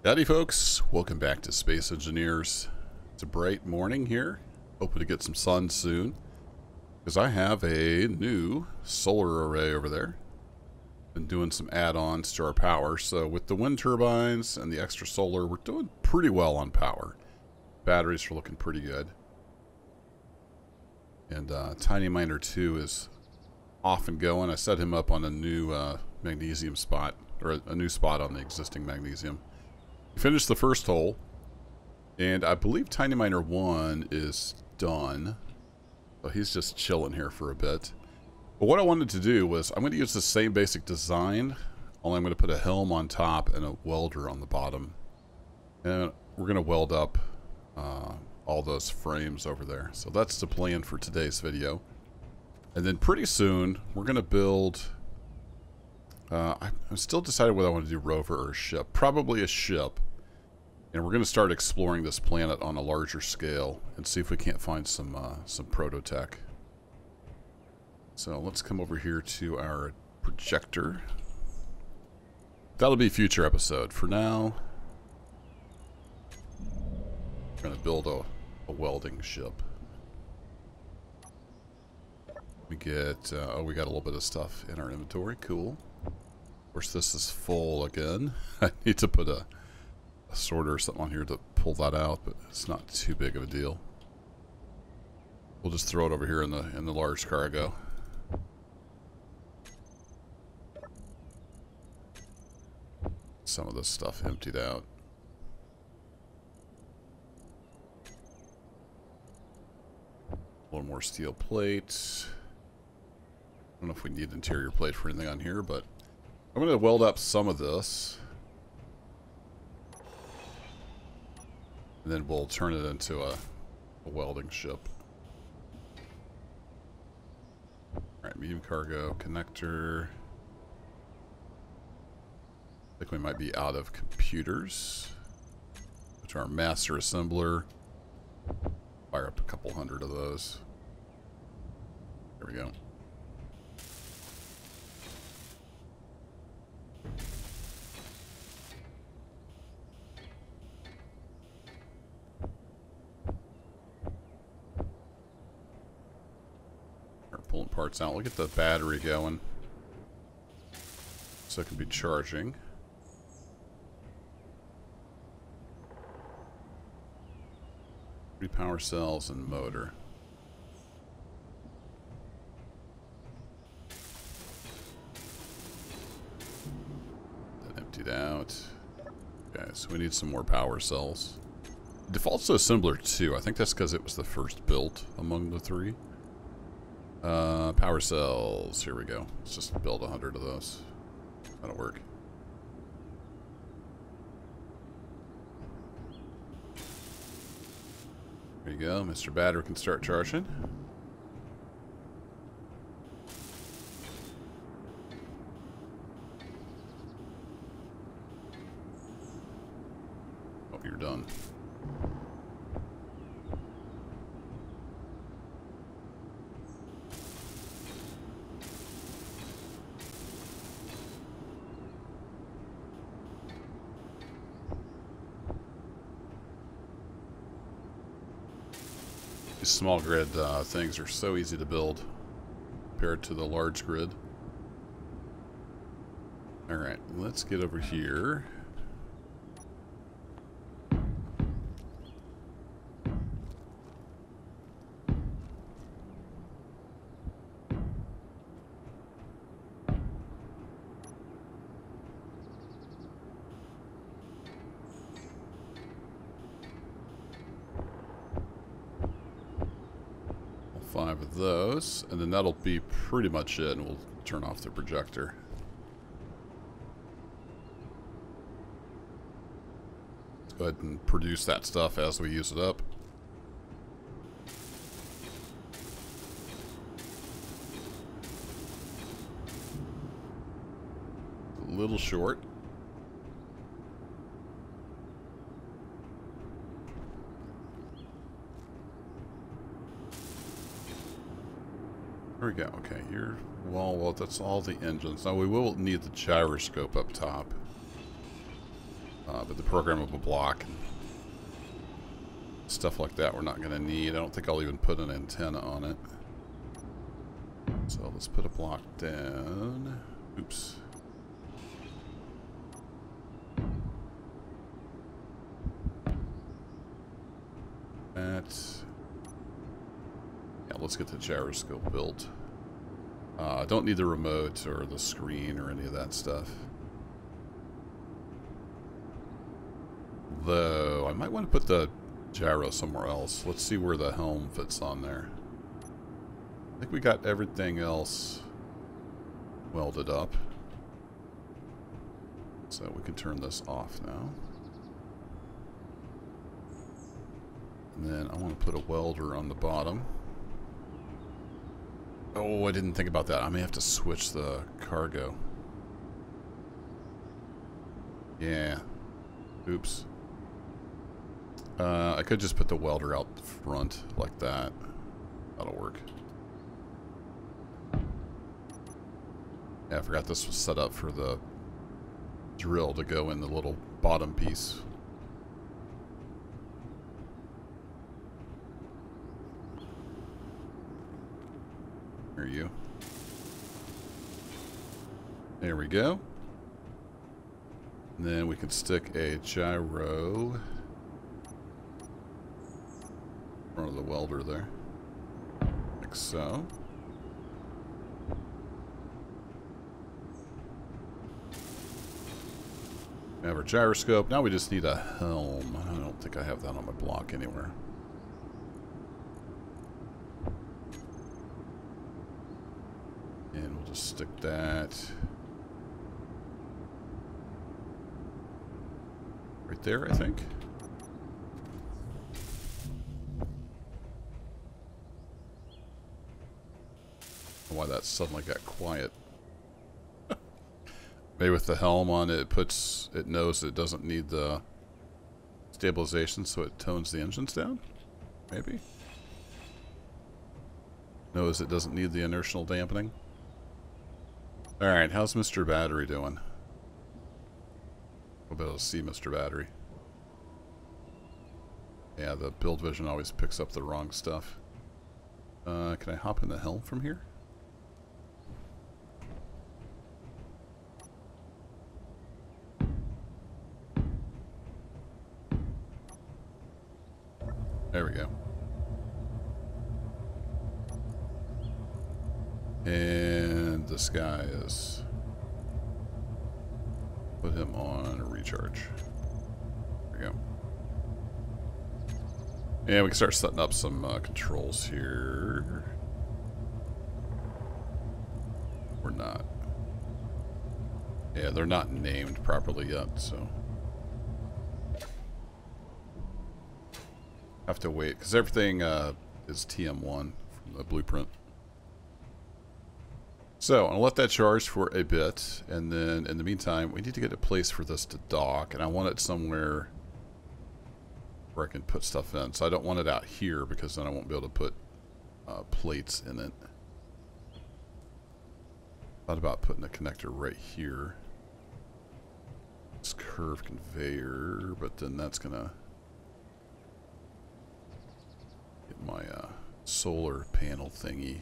Howdy folks, welcome back to Space Engineers. It's a bright morning here, hoping to get some sun soon, because I have a new solar array over there. Been doing some add-ons to our power, so with the wind turbines and the extra solar, we're doing pretty well on power. Batteries are looking pretty good. And Tiny Miner 2 is off and going. I set him up on a new magnesium spot, or a new spot on the existing magnesium. Finished the first hole, and I believe Tiny Miner 1 is done. So he's just chilling here for a bit. But what I wanted to do was, I'm going to use the same basic design, only I'm going to put a helm on top and a welder on the bottom. And we're going to weld up all those frames over there. So that's the plan for today's video. And then pretty soon, we're going to build... I'm still deciding whether I want to do rover or a ship. Probably a ship. And we're going to start exploring this planet on a larger scale and see if we can't find some proto-tech. So let's come over here to our projector. That'll be a future episode. For now, we're going to build a welding ship. We get, oh, we got a little bit of stuff in our inventory. Cool. Of course, this is full again. I need to put a sorter or something on here to pull that out, but it's not too big of a deal. We'll just throw it over here in the large cargo. Some of this stuff emptied out. A little more steel plate. I don't know if we need interior plate for anything on here, but I'm going to weld up some of this. And then we'll turn it into a welding ship. Alright, medium cargo connector. I think we might be out of computers. Go to our master assembler. Fire up a couple hundred of those. There we go. Pulling parts out. We'll get the battery going so it can be charging. 3 power cells and motor. That emptied out. Okay, so we need some more power cells. Defaults to assembler 2. I think that's because it was the first built among the 3. Power cells. Here we go. Let's just build 100 of those. That'll work. There you go. Mr. Battery can start charging. Oh, you're done. These small grid things are so easy to build compared to the large grid. Alright, let's get over here. Five of those, and then that'll be pretty much it, and we'll turn off the projector. Let's go ahead and produce that stuff as we use it up. A little short. There we go. Okay, here. Well, that's all the engines. Now we will need the gyroscope up top. but the programmable block and stuff like that we're not going to need. I don't think I'll even put an antenna on it. So let's put a block down. Oops. That. Yeah, let's get the gyroscope built. I don't need the remote or the screen or any of that stuff. Though, I might want to put the gyro somewhere else. Let's see where the helm fits on there. I think we got everything else welded up. So we can turn this off now. And then I want to put a welder on the bottom. Oh, I didn't think about that. I may have to switch the cargo. Yeah. Oops. I could just put the welder out front like that. That'll work. Yeah, I forgot this was set up for the drill to go in the little bottom piece. There you. There we go. And then we can stick a gyro in front of the welder there. Like so. We have our gyroscope. Now we just need a helm. I don't think I have that on my block anywhere. And we'll just stick that right there, I think. Why that suddenly got quiet. Maybe with the helm on it, it knows it doesn't need the stabilization, so it tones the engines down? Maybe? Knows it doesn't need the inertial dampening? Alright, how's Mr. Battery doing? We'll be able to see Mr. Battery. Yeah, the build vision always picks up the wrong stuff. Can I hop in the helm from here? There we go. And this guy is... Put him on a recharge. There we go. And we can start setting up some controls here. Or not. Yeah, they're not named properly yet, so... Have to wait, because everything is TM1 from the blueprint. So, I'll let that charge for a bit, and then in the meantime, we need to get a place for this to dock, and I want it somewhere where I can put stuff in. So I don't want it out here, because then I won't be able to put plates in it. Thought about putting a connector right here. This curved conveyor, but then that's gonna get my solar panel thingy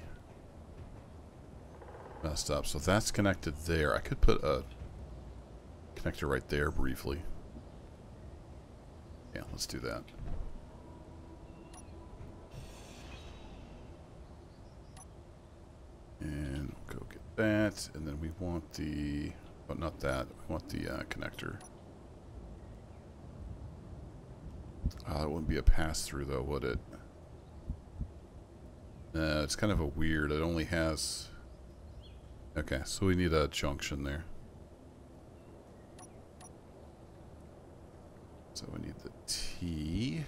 messed up. So that's connected there. I could put a connector right there briefly. Yeah, let's do that. And we'll go get that. And then we want the... Oh, not that. We want the connector. It wouldn't be a pass-through, though, would it? It's kind of a weird... It only has... Okay, so we need a junction there. So we need the T.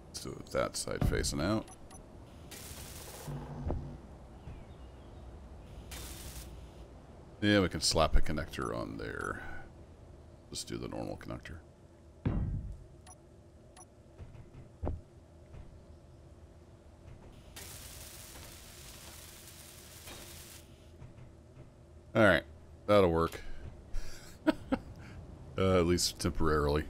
Let's do it with that side facing out. Yeah, we can slap a connector on there. Just do the normal connector. Alright. That'll work. At least temporarily.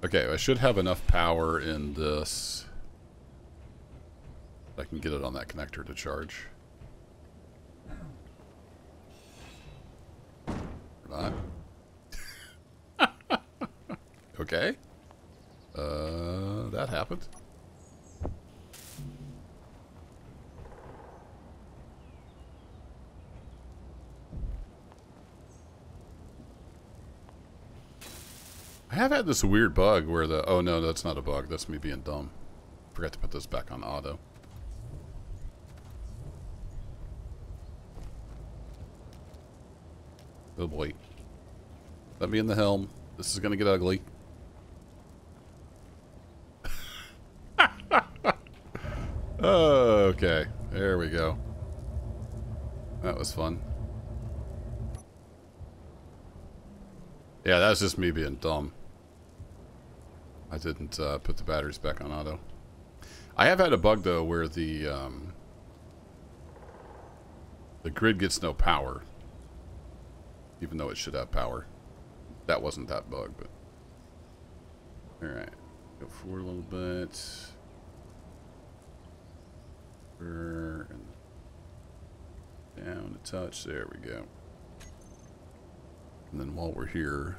Okay, I should have enough power in this. I can get it on that connector to charge. Or not. Okay. That happened. I have had this weird bug where the... Oh, no, that's not a bug. That's me being dumb. Forgot to put this back on auto. Oh, boy. Let me in the helm. This is going to get ugly. Okay. There we go. That was fun. Yeah, that's just me being dumb. I didn't put the batteries back on auto. I have had a bug, though, where the grid gets no power. Even though it should have power. That wasn't that bug, but... Alright. Go forward a little bit. And down a touch. There we go. And then while we're here,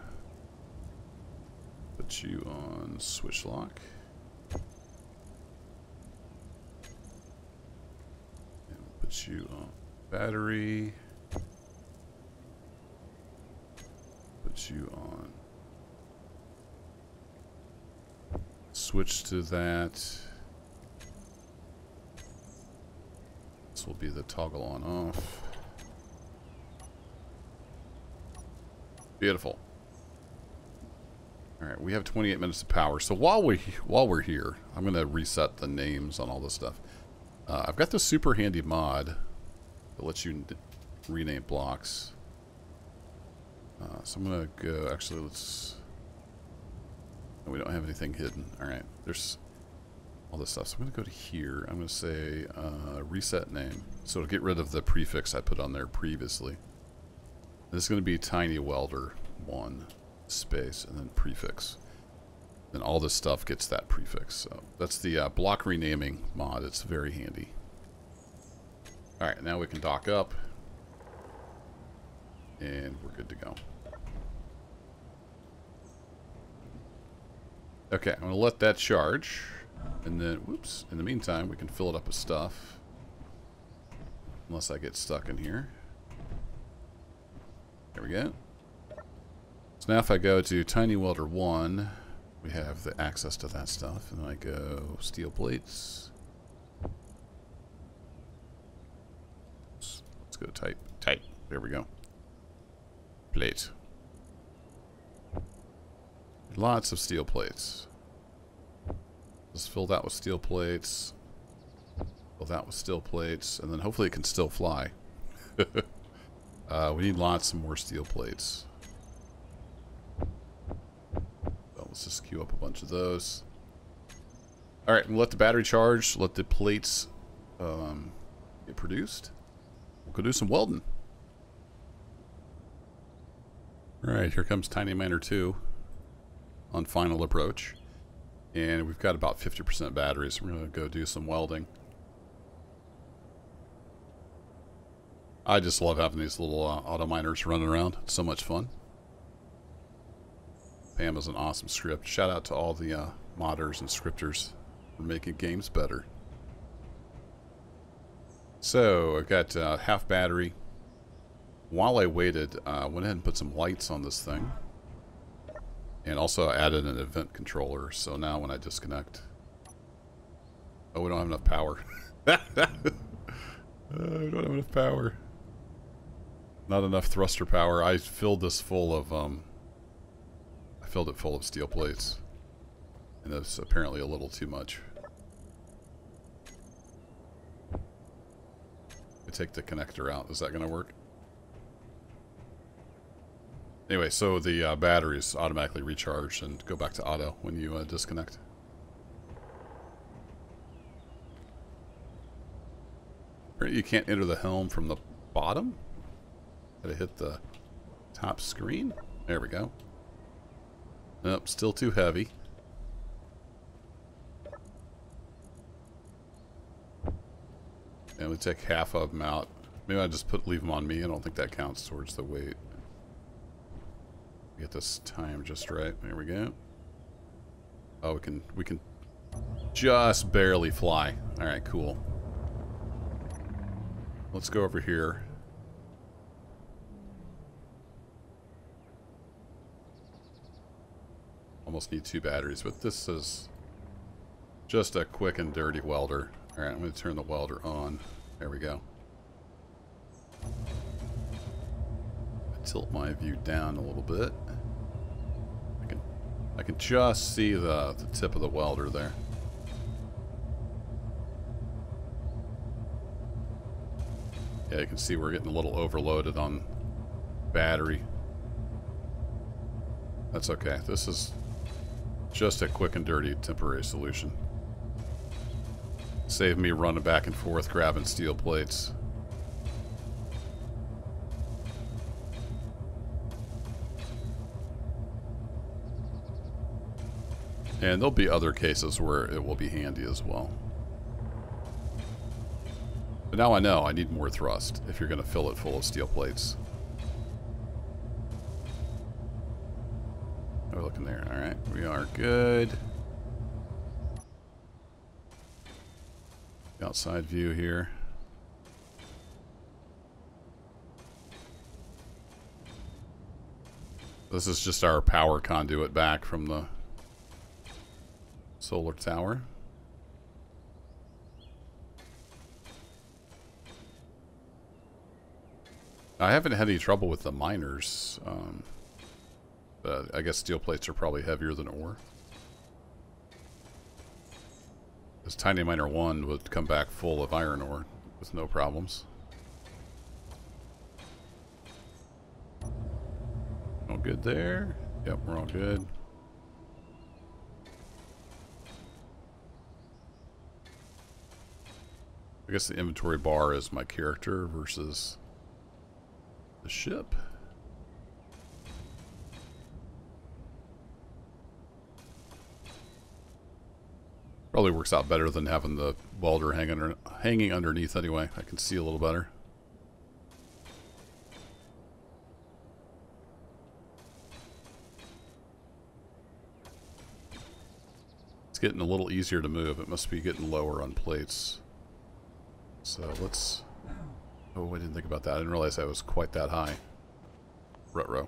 put you on switch lock. And put you on battery. Put you on switch to that. This will be the toggle on off. Beautiful. All right, we have 28 minutes of power. So while we're here, I'm going to reset the names on all this stuff. I've got this super handy mod that lets you rename blocks. So I'm going to go. Actually, let's. We don't have anything hidden. All right, there's all this stuff. So I'm going to go to here. I'm going to say reset name. So it'll get rid of the prefix I put on there previously. This is going to be tiny welder 1 space and then prefix. Then all this stuff gets that prefix. So that's the block renaming mod. It's very handy. All right, now we can dock up, and we're good to go. Okay, I'm going to let that charge, and then, whoops, in the meantime, we can fill it up with stuff. Unless I get stuck in here. There we go. So now if I go to Tiny Welder 1, we have the access to that stuff. And then I go steel plates. Let's go type. Type. There we go. Plate. Lots of steel plates. Just fill that with steel plates. Fill that with steel plates. And then hopefully it can still fly. We need lots more steel plates. So let's just queue up a bunch of those. Alright, we'll let the battery charge. Let the plates get produced. We'll go do some welding. Alright, here comes Tiny Miner 2 on final approach. And we've got about 50% batteries. We're going to go do some welding. I just love having these little auto miners running around. It's so much fun. Pam is an awesome script. Shout out to all the modders and scripters for making games better. So I've got half battery. While I waited, I went ahead and put some lights on this thing. And also added an event controller. So now when I disconnect... Oh, we don't have enough power. We don't have enough power. Not enough thruster power. I filled this full of I filled it full of steel plates, and it's apparently a little too much. I take the connector out. Is that going to work? Anyway, so the batteries automatically recharge and go back to auto when you disconnect. You can't enter the helm from the bottom? Gotta hit the top screen. There we go. Nope, still too heavy. And we take half of them out. Maybe I just leave them on me. I don't think that counts towards the weight. Get this time just right. There we go. Oh, we can just barely fly. All right, cool. Let's go over here. Almost need 2 batteries, but this is just a quick and dirty welder. All right, I'm going to turn the welder on. There we go. Tilt my view down a little bit. I can just see the tip of the welder there. Yeah, you can see we're getting a little overloaded on battery. That's okay. This is just a quick and dirty temporary solution. Save me running back and forth grabbing steel plates. And there'll be other cases where it will be handy as well. But now I know I need more thrust if you're going to fill it full of steel plates. Oh, look in there. All right, we are good. Outside view here. This is just our power conduit back from the solar tower. I haven't had any trouble with the miners. But I guess steel plates are probably heavier than ore. This tiny miner 1 would come back full of iron ore with no problems. All good there? Yep, we're all good. I guess the inventory bar is my character versus the ship. Probably works out better than having the welder hanging underneath anyway. I can see a little better. It's getting a little easier to move. It must be getting lower on plates. So let's... Oh, I didn't think about that. I didn't realize I was quite that high. Ruh-roh.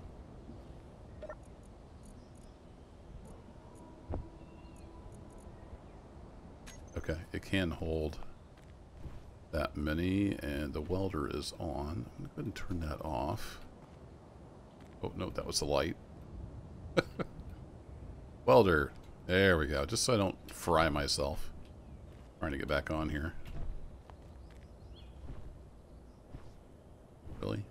Okay, it can hold that many, and the welder is on. I'm going to go ahead and turn that off. Oh, no, that was the light. Welder. There we go. Just so I don't fry myself. Trying to get back on here. Really?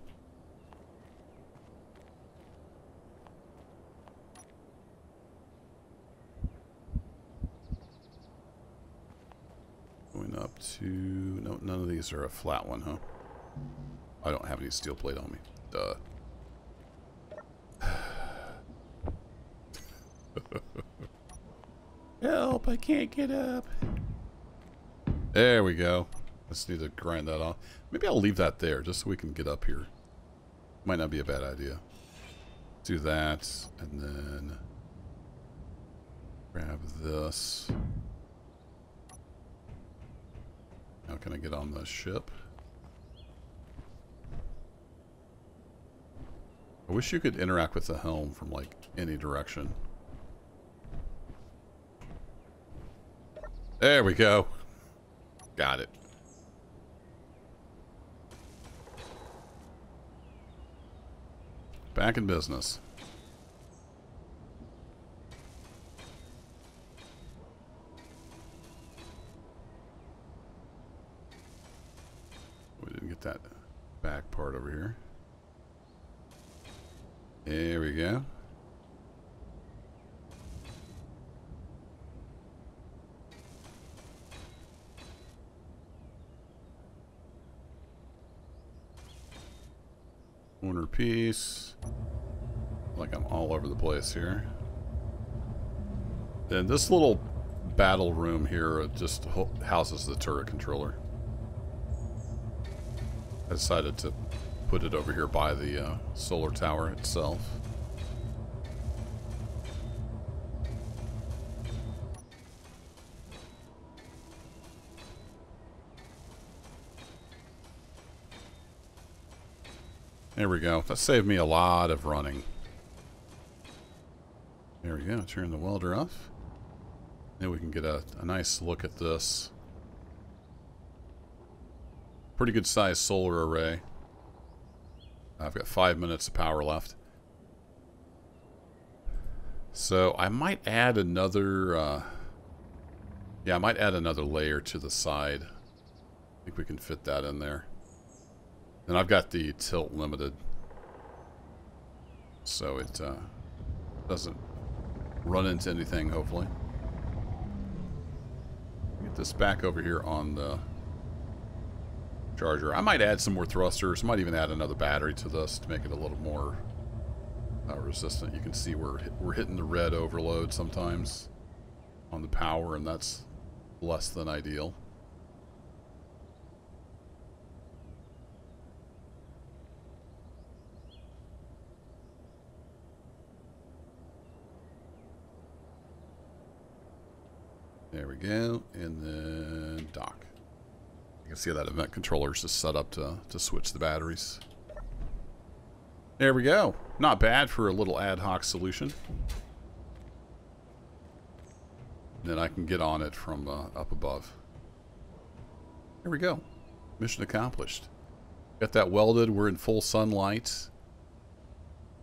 Going up to... No, none of these are a flat one, huh? I don't have any steel plate on me. Duh. Help, I can't get up. There we go. Just need to grind that off. Maybe I'll leave that there just so we can get up here. Might not be a bad idea. Do that, and then grab this. How can I get on the ship? I wish you could interact with the helm from, like, any direction. There we go. Got it. Back in business. We didn't get that back part over here. There we go. Corner piece. Like I'm all over the place here. Then this little battle room here just houses the turret controller. I decided to put it over here by the solar tower itself. There we go. That saved me a lot of running. There we go. Turn the welder off. Now we can get a nice look at this. Pretty good sized solar array. I've got 5 minutes of power left. So I might add another... yeah, I might add another layer to the side. I think we can fit that in there. And I've got the tilt limited, so it doesn't run into anything, hopefully. Get this back over here on the charger. I might add some more thrusters. Might even add another battery to this to make it a little more resistant. You can see we're hitting the red overload sometimes on the power, and that's less than ideal. There we go, and then dock. You can see that event controller is just set up to switch the batteries. There we go. Not bad for a little ad hoc solution. Then I can get on it from up above. There we go. Mission accomplished. Got that welded. We're in full sunlight.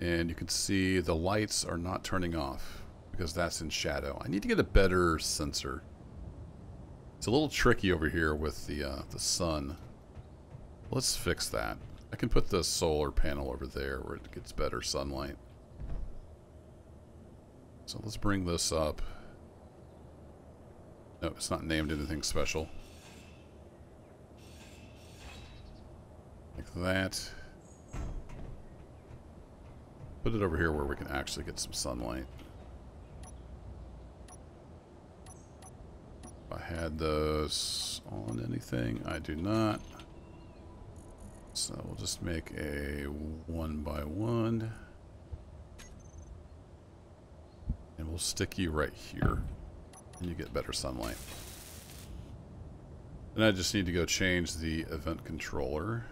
And you can see the lights are not turning off, because that's in shadow. I need to get a better sensor. It's a little tricky over here with the sun. Let's fix that. I can put the solar panel over there where it gets better sunlight. So let's bring this up. No, it's not named anything special. Like that. Put it over here where we can actually get some sunlight. If I had those on anything, I do not. So we'll just make a 1x1. And we'll stick you right here. And you get better sunlight. Then I just need to go change the event controller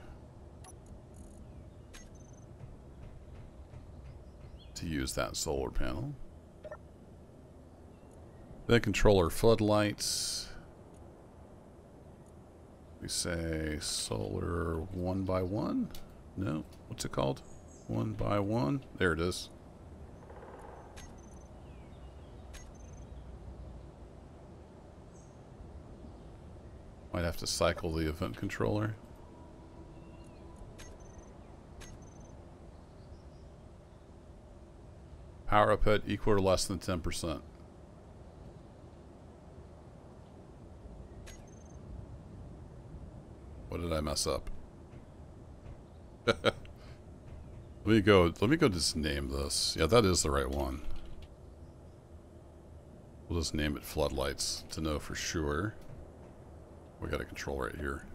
to use that solar panel. Then controller floodlights. We say solar 1x1. No, what's it called? 1x1. There it is. Might have to cycle the event controller. Power output equal or less than 10%. What did I mess up? Let me go just name this. Yeah, that is the right one. We'll just name it floodlights to know for sure. We got a control right here.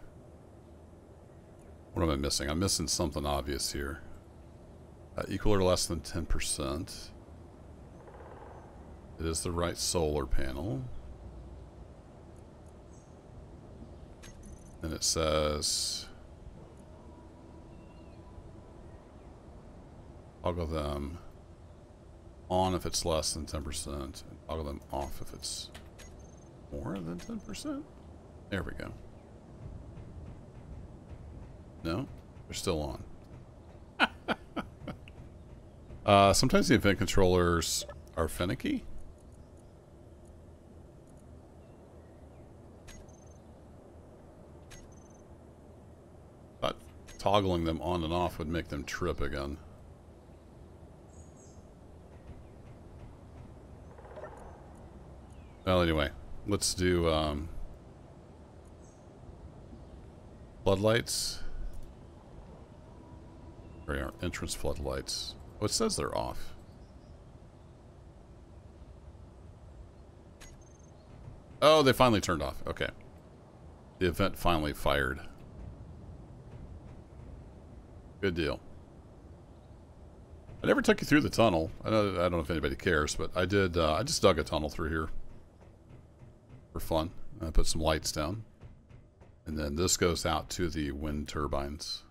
What am I missing? I'm missing something obvious here. Equal or less than 10%. It is the right solar panel. And it says toggle them on if it's less than 10%, and toggle them off if it's more than 10%. There we go. No, they're still on. Sometimes the event controllers are finicky. But toggling them on and off would make them trip again. Well, anyway, let's do floodlights. Where are entrance floodlights? Oh, it says they're off. Oh, they finally turned off. Okay. The event finally fired. Good deal. I never took you through the tunnel. I don't know if anybody cares, but I did. I just dug a tunnel through here for fun. I put some lights down. And then this goes out to the wind turbines.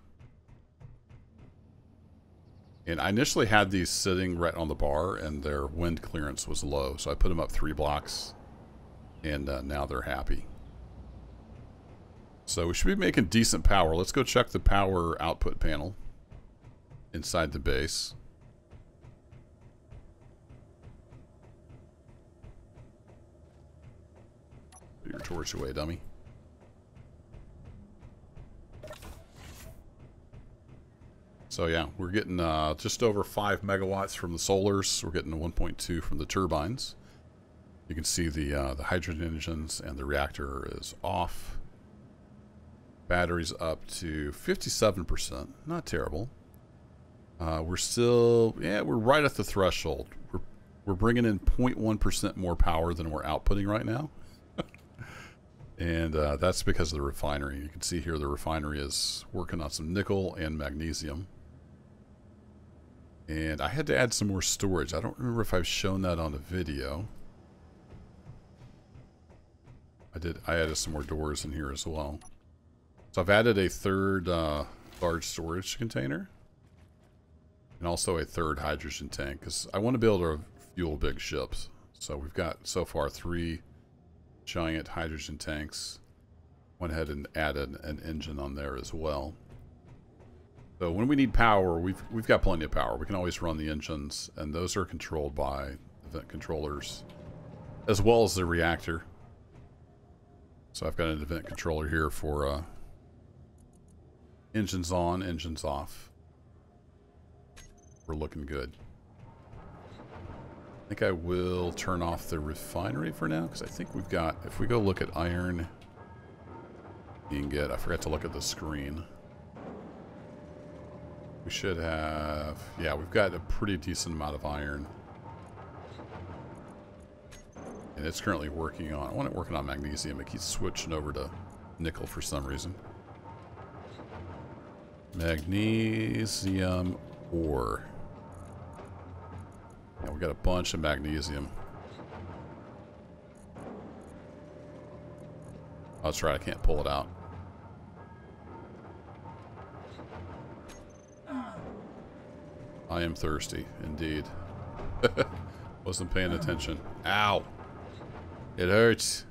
And I initially had these sitting right on the bar, and their wind clearance was low. So I put them up 3 blocks, and now they're happy. So we should be making decent power. Let's go check the power output panel inside the base. Put your torch away, dummy. So yeah, we're getting just over 5 megawatts from the solars. We're getting 1.2 from the turbines. You can see the hydrogen engines and the reactor is off. Batteries up to 57%. Not terrible. We're still, yeah, we're right at the threshold. We're bringing in 0.1% more power than we're outputting right now. And that's because of the refinery. You can see here the refinery is working on some nickel and magnesium. And I had to add some more storage. I don't remember if I've shown that on a video. I did. I added some more doors in here as well. So I've added a third large storage container. And also a third hydrogen tank. Because I want to be able to fuel big ships. So we've got so far 3 giant hydrogen tanks. Went ahead and added an engine on there as well. So when we need power, we've got plenty of power. We can always run the engines, and those are controlled by event controllers, as well as the reactor. So I've got an event controller here for engines on, engines off. We're looking good. I think I will turn off the refinery for now, because I think we've got, if we go look at iron, you can get, I forgot to look at the screen. We should have, yeah, we've got a pretty decent amount of iron. And it's currently working on, I want it working on magnesium. It keeps switching over to nickel for some reason. Magnesium ore. Yeah, we got a bunch of magnesium. Oh, that's right, I can't pull it out. I am thirsty, indeed. Wasn't paying attention. Ow! It hurts.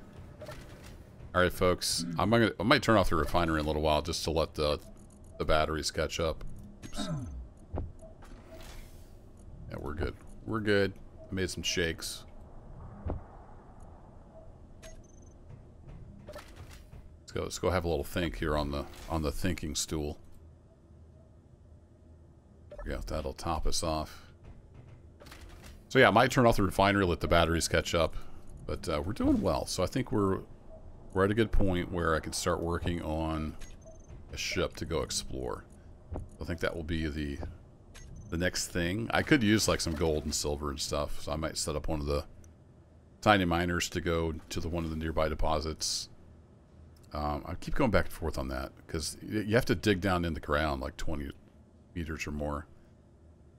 All right, folks. I might turn off the refinery in a little while just to let the batteries catch up. Oops. Yeah, we're good. We're good. I made some shakes. Let's go have a little think here on the thinking stool. Yeah, that'll top us off. So yeah, I might turn off the refinery, let the batteries catch up, but we're doing well. So I think we're at a good point where I can start working on a ship to go explore. I think that will be the next thing. I could use like some gold and silver and stuff, so I might set up one of the tiny miners to go to one of the nearby deposits. I keep going back and forth on that because you have to dig down in the ground like 20 meters or more.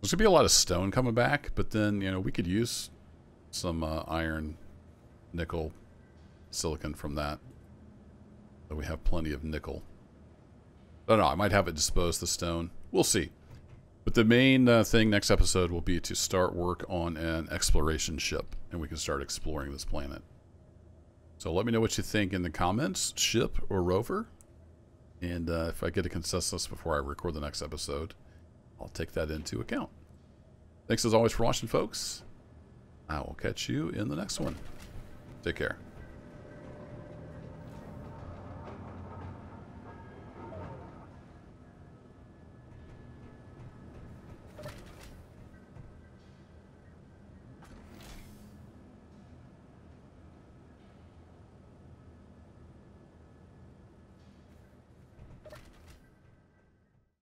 There's gonna be a lot of stone coming back, but then, you know, we could use some iron, nickel, silicon from that. So we have plenty of nickel. I don't know, I might have it dispose the stone. We'll see. But the main thing next episode will be to start work on an exploration ship, and we can start exploring this planet. So let me know what you think in the comments, ship or rover. And if I get a consensus before I record the next episode, I'll take that into account. Thanks as always for watching, folks. I will catch you in the next one. Take care.